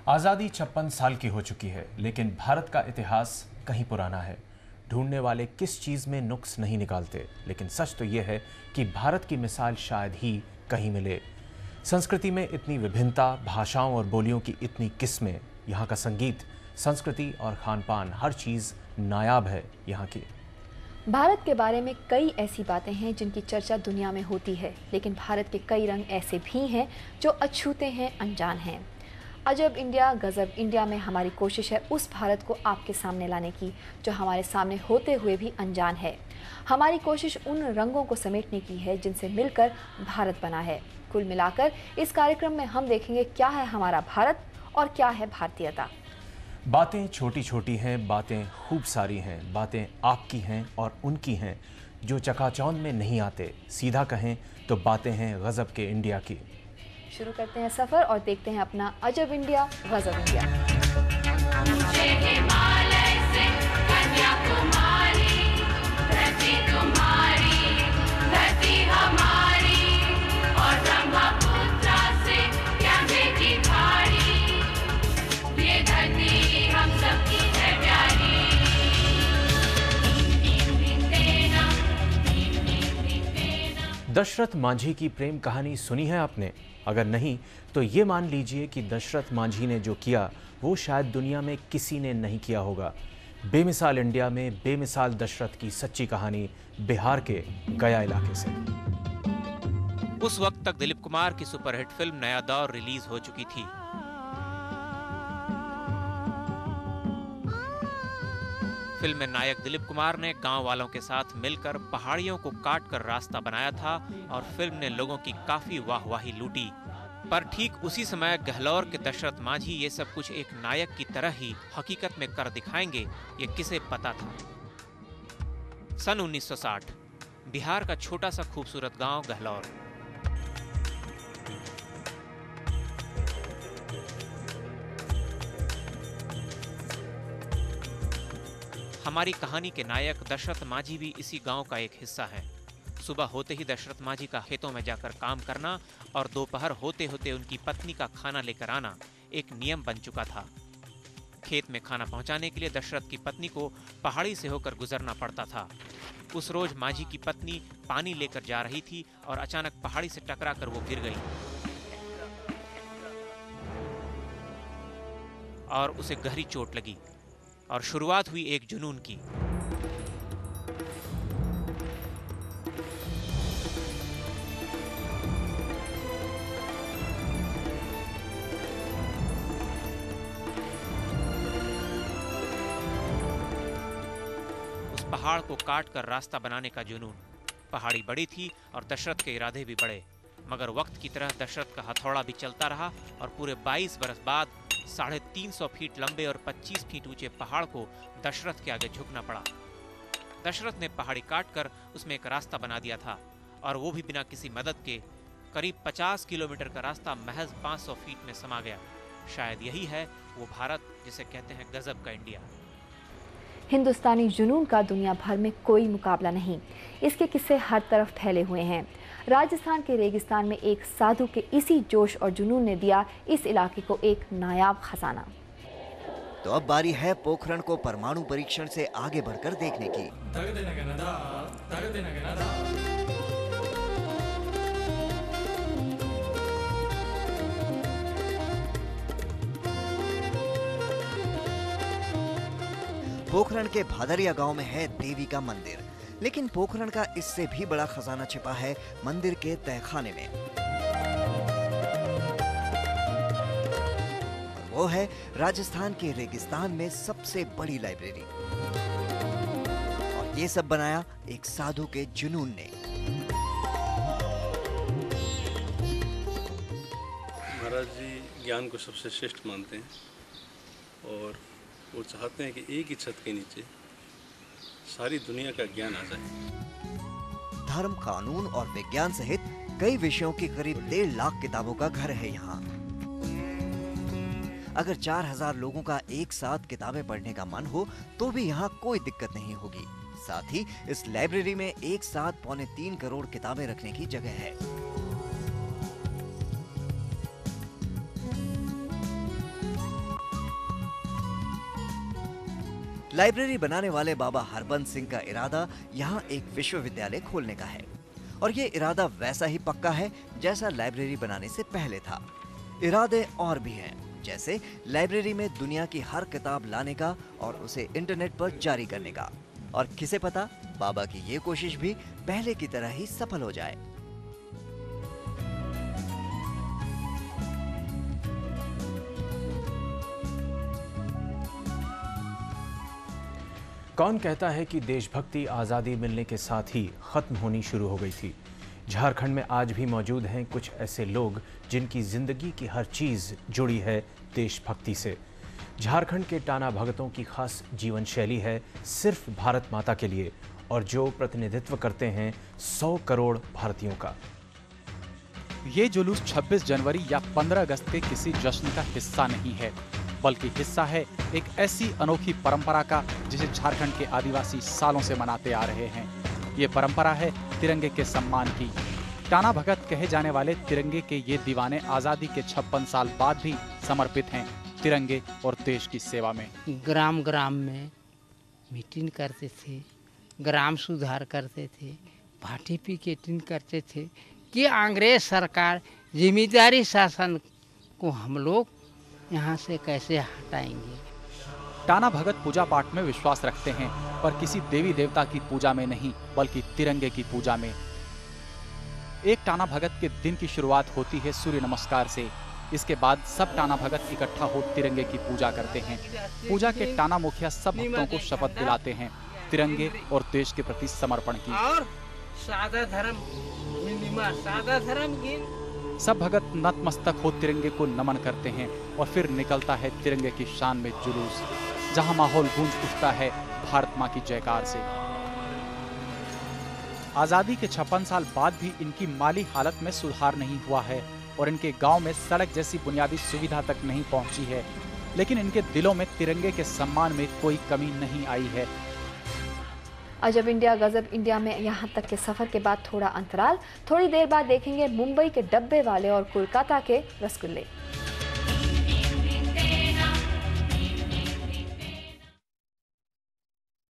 आज़ादी 56 साल की हो चुकी है, लेकिन भारत का इतिहास कहीं पुराना है। ढूंढने वाले किस चीज़ में नुक्स नहीं निकालते, लेकिन सच तो यह है कि भारत की मिसाल शायद ही कहीं मिले। संस्कृति में इतनी विभिन्नता, भाषाओं और बोलियों की इतनी किस्में, यहाँ का संगीत, संस्कृति और खान पान, हर चीज़ नायाब है यहाँ की। भारत के बारे में कई ऐसी बातें हैं जिनकी चर्चा दुनिया में होती है, लेकिन भारत के कई रंग ऐसे भी हैं जो अछूते हैं, अनजान हैं। अजब इंडिया गजब इंडिया में हमारी कोशिश है उस भारत को आपके सामने लाने की जो हमारे सामने होते हुए भी अनजान है। हमारी कोशिश उन रंगों को समेटने की है जिनसे मिलकर भारत बना है। कुल मिलाकर इस कार्यक्रम में हम देखेंगे क्या है हमारा भारत और क्या है भारतीयता। बातें छोटी छोटी हैं, बातें खूब सारी हैं, बातें आपकी हैं और उनकी हैं जो चकाचौंध में नहीं आते। सीधा कहें तो बातें हैं गजब के इंडिया की। शुरू करते हैं सफर और देखते हैं अपना अजब इंडिया गजब इंडिया। दशरथ मांझी की प्रेम कहानी सुनी है आपने? अगर नहीं तो ये मान लीजिए कि दशरथ मांझी ने जो किया वो शायद दुनिया में किसी ने नहीं किया होगा। बेमिसाल इंडिया में बेमिसाल दशरथ की सच्ची कहानी बिहार के गया इलाके से। उस वक्त तक दिलीप कुमार की सुपरहिट फिल्म नया दौर रिलीज हो चुकी थी। फिल्म में नायक दिलीप कुमार ने गांव वालों के साथ मिलकर पहाड़ियों को काट कर रास्ता बनाया था और फिल्म ने लोगों की काफी वाहवाही लूटी। पर ठीक उसी समय गहलोर के दशरथ मांझी ये सब कुछ एक नायक की तरह ही हकीकत में कर दिखाएंगे, ये किसे पता था। सन 1960 बिहार का छोटा सा खूबसूरत गांव गहलोर। हमारी कहानी के नायक दशरथ मांझी भी इसी गांव का एक हिस्सा है। सुबह होते ही दशरथ मांझी का खेतों में जाकर काम करना और दोपहर होते होते उनकी पत्नी का खाना लेकर आना एक नियम बन चुका था। खेत में खाना पहुंचाने के लिए दशरथ की पत्नी को पहाड़ी से होकर गुजरना पड़ता था। उस रोज मांझी की पत्नी पानी लेकर जा रही थी और अचानक पहाड़ी से टकरा कर वो गिर गई और उसे गहरी चोट लगी और शुरुआत हुई एक जुनून की। उस पहाड़ को काट कर रास्ता बनाने का जुनून। पहाड़ी बड़ी थी और दशरथ के इरादे भी बड़े, मगर वक्त की तरह दशरथ का हथौड़ा भी चलता रहा और पूरे 22 बरस बाद 350 फीट लंबे और 25 फीट ऊंचे पहाड़ को दशरथ के आगे झुकना पड़ा। दशरथ ने पहाड़ी काटकर उसमें एक रास्ता बना दिया था और वो भी बिना किसी मदद के। करीब 50 किलोमीटर का रास्ता महज 500 फीट में समा गया। शायद यही है वो भारत जिसे कहते हैं गजब का इंडिया। हिंदुस्तानी जुनून का दुनिया भर में कोई मुकाबला नहीं। इसके किस्से हर तरफ फैले हुए हैं। राजस्थान के रेगिस्तान में एक साधु के इसी जोश और जुनून ने दिया इस इलाके को एक नायाब खजाना। तो अब बारी है पोखरण को परमाणु परीक्षण से आगे बढ़कर देखने की। पोखरण के भादरिया गांव में है देवी का मंदिर, लेकिन पोखरण का इससे भी बड़ा खजाना छिपा है मंदिर के तहखाने में। और वो है राजस्थान के रेगिस्तान में सबसे बड़ी लाइब्रेरी। और ये सब बनाया एक साधु के जुनून ने। महाराज जी ज्ञान को सबसे श्रेष्ठ मानते हैं और वो चाहते हैं कि एक ही छत के नीचे सारी दुनिया का ज्ञान आ जाए। धर्म, कानून और विज्ञान सहित कई विषयों की करीब 1.5 लाख किताबों का घर है यहाँ। अगर 4000 लोगों का एक साथ किताबें पढ़ने का मन हो तो भी यहाँ कोई दिक्कत नहीं होगी। साथ ही इस लाइब्रेरी में एक साथ 3.25 करोड़ किताबें रखने की जगह है। लाइब्रेरी बनाने वाले बाबा हरबंस सिंह का इरादा यहाँ एक विश्वविद्यालय खोलने का है और ये इरादा वैसा ही पक्का है जैसा लाइब्रेरी बनाने से पहले था। इरादे और भी हैं, जैसे लाइब्रेरी में दुनिया की हर किताब लाने का और उसे इंटरनेट पर जारी करने का। और किसे पता, बाबा की ये कोशिश भी पहले की तरह ही सफल हो जाए। कौन कहता है कि देशभक्ति आज़ादी मिलने के साथ ही ख़त्म होनी शुरू हो गई थी। झारखंड में आज भी मौजूद हैं कुछ ऐसे लोग जिनकी ज़िंदगी की हर चीज़ जुड़ी है देशभक्ति से। झारखंड के टाना भगतों की खास जीवन शैली है सिर्फ भारत माता के लिए, और जो प्रतिनिधित्व करते हैं 100 करोड़ भारतीयों का। ये जुलूस 26 जनवरी या 15 अगस्त के किसी जश्न का हिस्सा नहीं है, बल्कि हिस्सा है एक ऐसी अनोखी परंपरा का जिसे झारखंड के आदिवासी सालों से मनाते आ रहे हैं। ये परंपरा है तिरंगे के सम्मान की। टाना भगत कहे जाने वाले तिरंगे के ये दीवाने आजादी के 56 साल बाद भी समर्पित हैं तिरंगे और देश की सेवा में। ग्राम ग्राम में मीटिंग करते थे, ग्राम सुधार करते थे, पार्टी पिकेटिंग करते थे कि अंग्रेज सरकार जिम्मेदारी शासन को हम लोग यहाँ से कैसे हटाएंगे। टाना भगत पूजा पाठ में विश्वास रखते हैं, पर किसी देवी देवता की पूजा में नहीं, बल्कि तिरंगे की पूजा में। एक टाना भगत के दिन की शुरुआत होती है सूर्य नमस्कार से। इसके बाद सब टाना भगत इकट्ठा हो तिरंगे की पूजा करते हैं। पूजा के टाना मुखिया सब भक्तों को शपथ दिलाते हैं तिरंगे और देश के प्रति समर्पण की। और सादा धर्म सब भगत नतमस्तक हो तिरंगे को नमन करते हैं और फिर निकलता है तिरंगे की शान में जुलूस, जहां माहौल गूंज उठता है भारत मां की जयकार से। आजादी के 56 साल बाद भी इनकी माली हालत में सुधार नहीं हुआ है और इनके गांव में सड़क जैसी बुनियादी सुविधा तक नहीं पहुंची है, लेकिन इनके दिलों में तिरंगे के सम्मान में कोई कमी नहीं आई है। अजब इंडिया गजब इंडिया में यहाँ तक के सफर के बाद थोड़ा अंतराल। थोड़ी देर बाद देखेंगे मुंबई के डब्बे वाले और कोलकाता के रसगुल्ले।